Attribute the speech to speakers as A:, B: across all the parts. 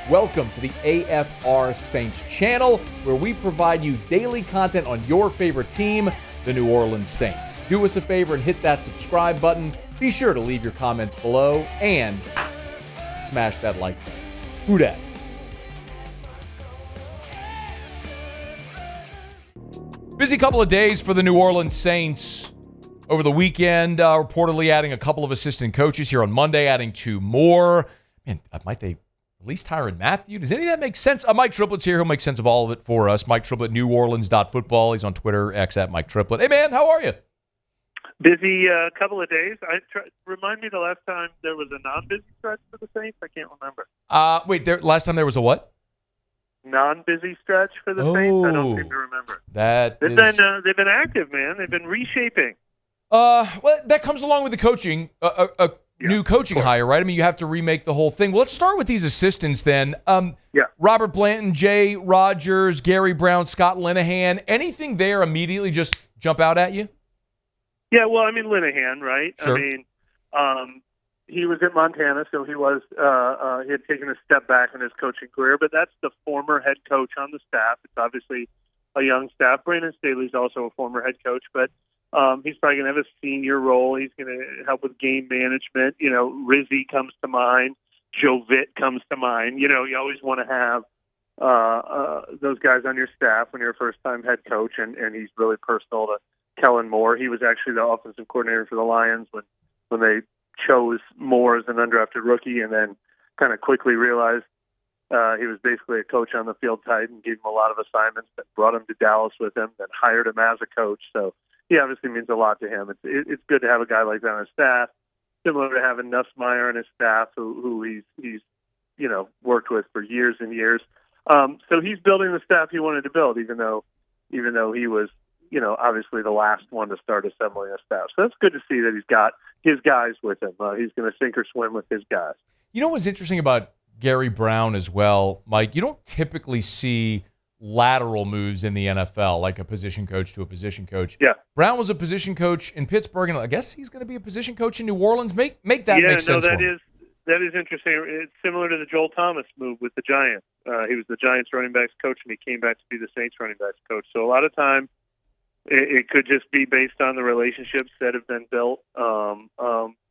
A: Welcome to the AFR Saints channel, where we provide you daily content on your favorite team, the New Orleans Saints. Do us a favor and hit that subscribe button. Be sure to leave your comments below and smash that like button. Who dat? Busy couple of days for the New Orleans Saints. Over the weekend, reportedly adding a couple of assistant coaches. Here on Monday, adding 2 more. Man, might they release Tyrann Mathieu? Does any of that make sense? Mike Triplett's here. He'll make sense of all of it for us. Mike Triplett, neworleans.football. He's on Twitter, X at Mike Triplett. Hey, man, how are you?
B: Busy couple of days. Remind me the last time there was a non-busy stretch for the Saints? I can't remember.
A: Last time there was a what?
B: Non-busy stretch for the Saints? I don't seem to remember. They've been active, man. They've been reshaping.
A: Well, that comes along with the coaching, new coaching hire, right? I mean, you have to remake the whole thing. Well, let's start with these assistants then. Robert Blanton, Jay Rogers, Gary Brown, Scott Linehan. Anything there immediately just jump out at you?
B: Yeah, well, I mean, Linehan, right?
A: Sure.
B: I mean, he was at Montana, so he had taken a step back in his coaching career, but that's the former head coach on the staff. It's obviously a young staff. Brandon Staley's also a former head coach, but he's probably going to have a senior role. He's going to help with game management. You know, Rizzi comes to mind. Joe Vitt comes to mind. You know, you always want to have those guys on your staff when you're a first-time head coach, and he's really personal to Kellen Moore. He was actually the offensive coordinator for the Lions when they chose Moore as an undrafted rookie, and then kind of quickly realized he was basically a coach on the field type and gave him a lot of assignments, that brought him to Dallas with him, then hired him as a coach. So he obviously means a lot to him. It's good to have a guy like that on his staff, similar to having Nussmeier on his staff, who he's worked with for years and years. So he's building the staff he wanted to build, even though he was obviously the last one to start assembling a staff. So that's good to see that he's got his guys with him. He's going to sink or swim with his guys.
A: You know what's interesting about Gary Brown as well, Mike? You don't typically see lateral moves in the NFL, like a position coach to a position coach.
B: Yeah.
A: Brown was a position coach in Pittsburgh, and I guess he's going to be a position coach in New Orleans. Make that make sense for him.
B: That is interesting. It's similar to the Joel Thomas move with the Giants. He was the Giants running backs coach, and he came back to be the Saints running backs coach. So a lot of time, it could just be based on the relationships that have been built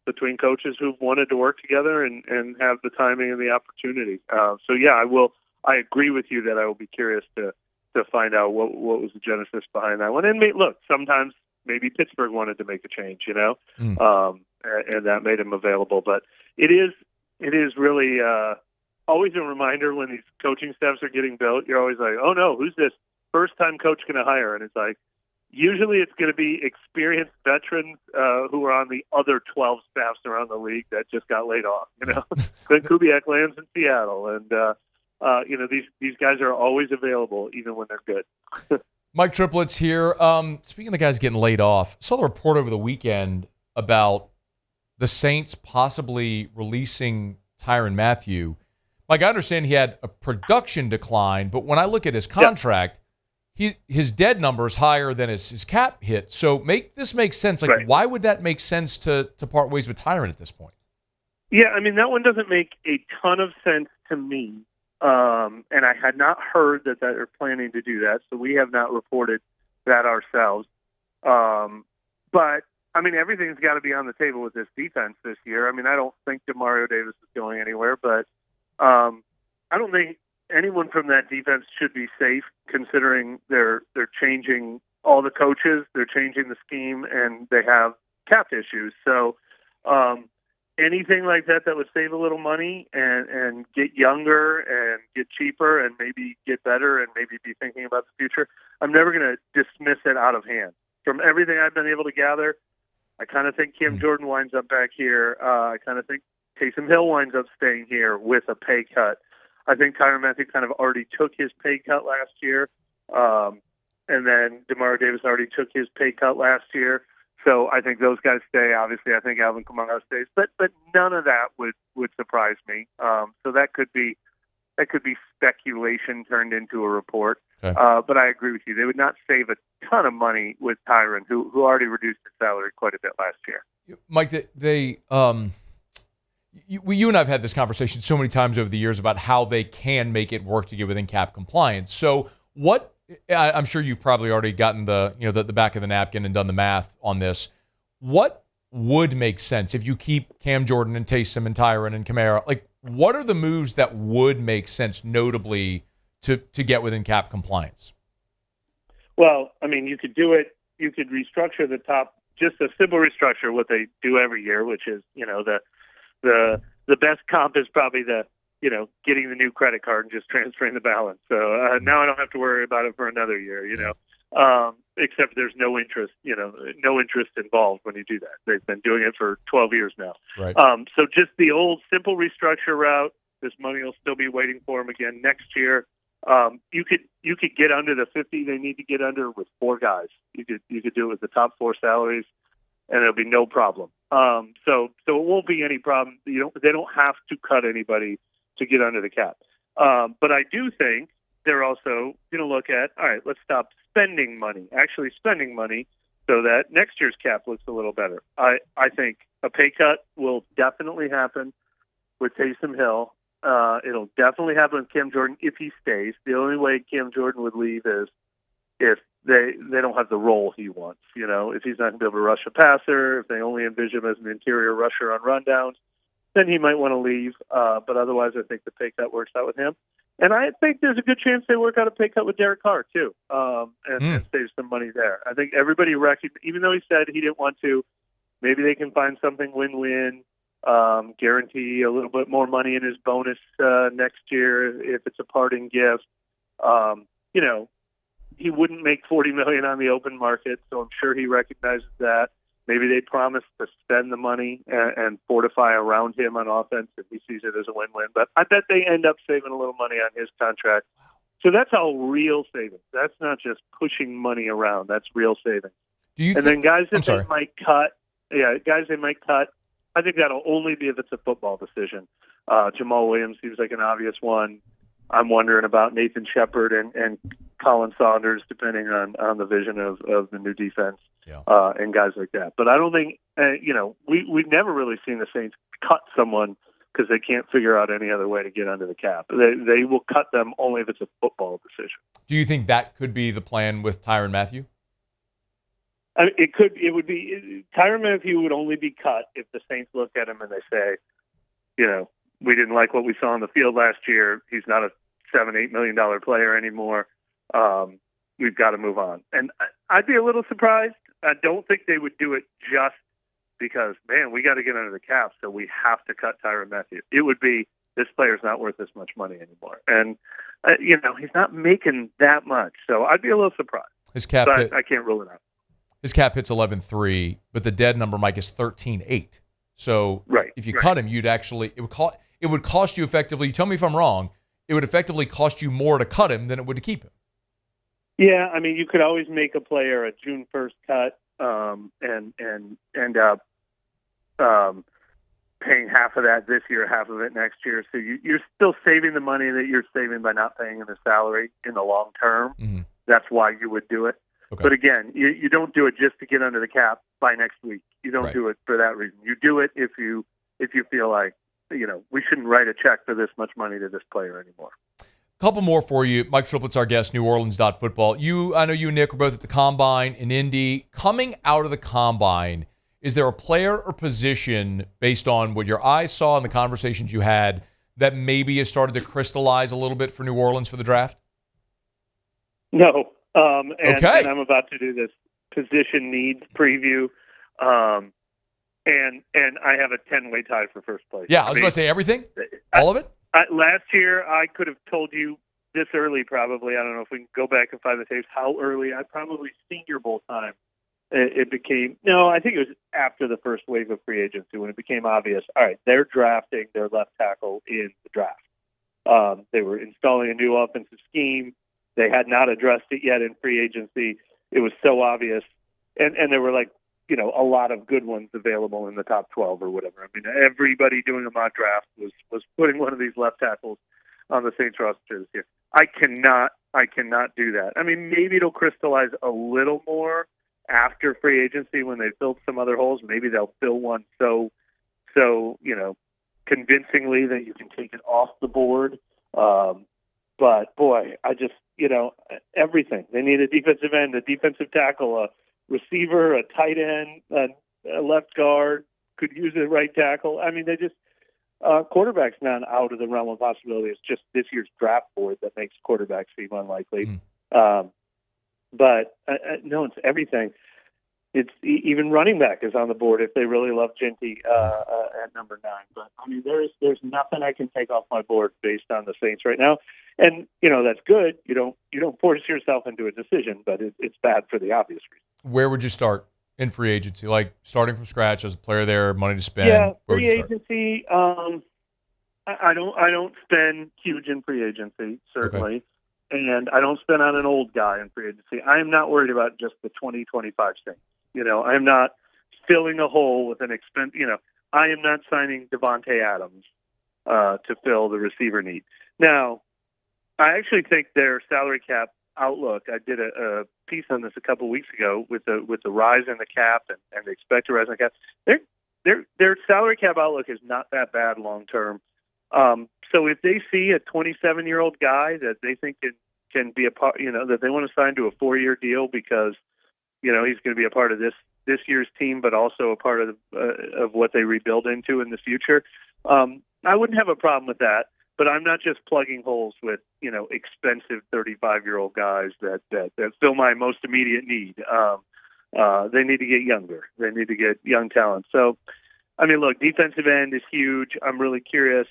B: between coaches who've wanted to work together and have the timing and the opportunity. I agree with you that I will be curious to find out what was the genesis behind that one. And look, sometimes maybe Pittsburgh wanted to make a change, and that made him available. But it is really always a reminder when these coaching staffs are getting built. You're always like, oh no, who's this first-time coach going to hire? And it's like, usually it's going to be experienced veterans who are on the other 12 staffs around the league that just got laid off. Glenn Kubiak lands in Seattle, and these guys are always available, even when they're good.
A: Mike Triplett's here. Speaking of the guys getting laid off, I saw the report over the weekend about the Saints possibly releasing Tyrann Mathieu. Mike, I understand he had a production decline, but when I look at his contract, his dead number is higher than his cap hit. So this makes sense. Like, Why would that make sense to part ways with Tyrann at this point?
B: Yeah, I mean, that one doesn't make a ton of sense to me. And I had not heard that they're planning to do that, so we have not reported that ourselves. But, I mean, everything's got to be on the table with this defense this year. I mean, I don't think Demario Davis is going anywhere, but I don't think anyone from that defense should be safe, considering they're changing all the coaches, they're changing the scheme, and they have cap issues. So anything like that would save a little money and get younger and get cheaper and maybe get better and maybe be thinking about the future, I'm never going to dismiss it out of hand. From everything I've been able to gather, I kind of think Cam Jordan winds up back here. I kind of think Taysom Hill winds up staying here with a pay cut. I think Tyrann Mathieu kind of already took his pay cut last year. And then Demario Davis already took his pay cut last year. So I think those guys stay. Obviously, I think Alvin Kamara stays, but none of that would surprise me. So that could be speculation turned into a report.
A: Okay.
B: But I agree with you. They would not save a ton of money with Tyrann, who already reduced his salary quite a bit last year.
A: Mike, you and I have had this conversation so many times over the years about how they can make it work to get within cap compliance. So I'm sure you've probably already gotten the back of the napkin and done the math on this. What would make sense if you keep Cam Jordan and Taysom and Tyrann and Kamara? Like, what are the moves that would make sense, notably to get within cap compliance?
B: Well, I mean, you could do it. You could restructure the top, just a simple restructure, what they do every year, which is, the best comp is probably getting the new credit card and just transferring the balance. So now I don't have to worry about it for another year, except there's no interest, no interest involved when you do that. They've been doing it for 12 years now.
A: Right.
B: So just the old simple restructure route. This money will still be waiting for them again next year. You could get under the 50 they need to get under with 4 guys. You could do it with the top 4 salaries, and it'll be no problem. So it won't be any problem. They don't have to cut anybody to get under the cap. But I do think they're also going to look at, all right, let's stop spending money so that next year's cap looks a little better. I think a pay cut will definitely happen with Taysom Hill. It'll definitely happen with Cam Jordan if he stays. The only way Cam Jordan would leave is if they don't have the role he wants. If he's not going to be able to rush a passer, if they only envision him as an interior rusher on rundowns, then he might want to leave. But otherwise, I think the pay cut works out with him. And I think there's a good chance they work out a pay cut with Derek Carr, too, and save some money there. I think everybody even though he said he didn't want to, maybe they can find something win-win, guarantee a little bit more money in his bonus next year if it's a parting gift. He wouldn't make $40 million on the open market, so I'm sure he recognizes that. Maybe they promise to spend the money and fortify around him on offense if he sees it as a win-win. But I bet they end up saving a little money on his contract. So that's all real savings. That's not just pushing money around. That's real savings. Then guys that they might cut, I think that'll only be if it's a football decision. Jamal Williams seems like an obvious one. I'm wondering about Nathan Shepard and Colin Saunders, depending on the vision of the new defense, and guys like that. But I don't think, we've never really seen the Saints cut someone because they can't figure out any other way to get under the cap. They will cut them only if it's a football decision.
A: Do you think that could be the plan with Tyrann Mathieu?
B: It would be Tyrann Mathieu would only be cut if the Saints look at him and they say, we didn't like what we saw on the field last year. He's not a $7-8 million player anymore. We've got to move on. And I'd be a little surprised. I don't think they would do it just because, man, we got to get under the cap, so we have to cut Tyrann Mathieu. It would be, this player's not worth this much money anymore. And, he's not making that much. So I'd be a little surprised.
A: His cap
B: I can't rule it out.
A: His cap hits 11.3, but the dead number, Mike, is 13.8. So if you cut him, it would cost you effectively, you tell me if I'm wrong, it would effectively cost you more to cut him than it would to keep him.
B: Yeah, I mean, you could always make a player a June 1st cut and end up paying half of that this year, half of it next year. So you're still saving the money that you're saving by not paying him a salary in the long term. Mm-hmm. That's why you would do it. Okay. But again, you don't do it just to get under the cap by next week. You don't do it for that reason. You do it if you feel like, we shouldn't write a check for this much money to this player anymore.
A: Couple more for you. Mike Triplett's our guest, neworleans.football. I know you and Nick were both at the Combine in Indy. Coming out of the Combine, is there a player or position based on what your eyes saw and the conversations you had that maybe has started to crystallize a little bit for New Orleans for the draft?
B: No. And I'm about to do this position needs preview. And I have a 10-way tie for first place.
A: Yeah, I was going to say everything? All of it?
B: Last year, I could have told you this early probably. I don't know if we can go back and find the tapes. How early? Probably Senior Bowl time. It became – no, I think it was after the first wave of free agency when it became obvious, all right, they're drafting their left tackle in the draft. They were installing a new offensive scheme. They had not addressed it yet in free agency. It was so obvious. And there were a lot of good ones available in the top 12 or whatever. I mean, everybody doing a mock draft was putting one of these left tackles on the Saints roster this year. I cannot do that. I mean, maybe it'll crystallize a little more after free agency when they filled some other holes. Maybe they'll fill one so convincingly that you can take it off the board. But boy, I just, everything. They need a defensive end, a defensive tackle, a receiver, a tight end, a left guard, could use a right tackle. I mean, they just, quarterback's not out of the realm of possibility. It's just this year's draft board that makes quarterbacks seem unlikely. But no, it's everything. It's even running back is on the board if they really love Ginty at number 9. But I mean, there's nothing I can take off my board based on the Saints right now, and that's good. You don't force yourself into a decision, but it's bad for the obvious reason.
A: Where would you start in free agency? Like starting from scratch as a player there, money to spend.
B: Yeah, free agency. I don't spend huge in free agency certainly. Okay. And I don't spend on an old guy in free agency. I am not worried about just the 2025 Saints. I am not filling a hole with an expense. I am not signing Devontae Adams to fill the receiver need. Now, I actually think their salary cap outlook. I did a piece on this a couple weeks ago with the rise in the cap and the expected rise in the cap. Their salary cap outlook is not that bad long term. So if they see a 27-year-old guy that they think can be a part, that they want to sign to a 4-year deal because he's going to be a part of this year's team, but also a part of what they rebuild into in the future. I wouldn't have a problem with that, but I'm not just plugging holes with expensive 35-year-old guys that fill my most immediate need. They need to get younger. They need to get young talent. So, I mean, look, defensive end is huge. I'm really curious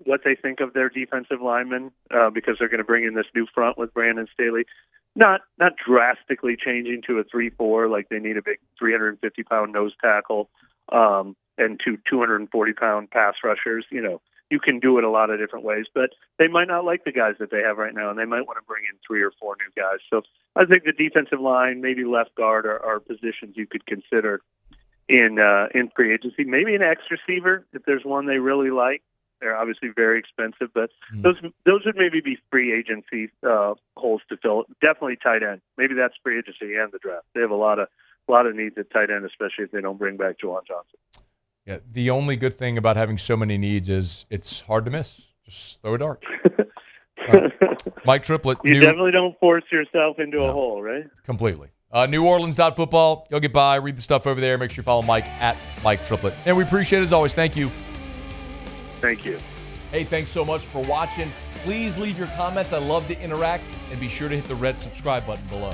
B: what they think of their defensive linemen because they're going to bring in this new front with Brandon Staley. Not drastically changing to a 3-4 like they need a big 350-pound nose tackle and 2 240-pound pass rushers. You can do it a lot of different ways, but they might not like the guys that they have right now, and they might want to bring in 3 or 4 new guys. So I think the defensive line, maybe left guard, are positions you could consider in free agency. Maybe an X receiver if there's one they really like. They're obviously very expensive, but those would maybe be free agency holes to fill. Definitely tight end. Maybe that's free agency and the draft. They have a lot of needs at tight end, especially if they don't bring back Juwan Johnson.
A: Yeah, the only good thing about having so many needs is it's hard to miss. Just throw a dart. Mike Triplett.
B: You definitely don't force yourself into a hole, right?
A: Completely. neworleans.football. You'll get by. Read the stuff over there. Make sure you follow Mike at Mike Triplett. And we appreciate it as always. Thank you.
B: Thank you.
A: Hey, thanks so much for watching. Please leave your comments. I love to interact. And be sure to hit the red subscribe button below.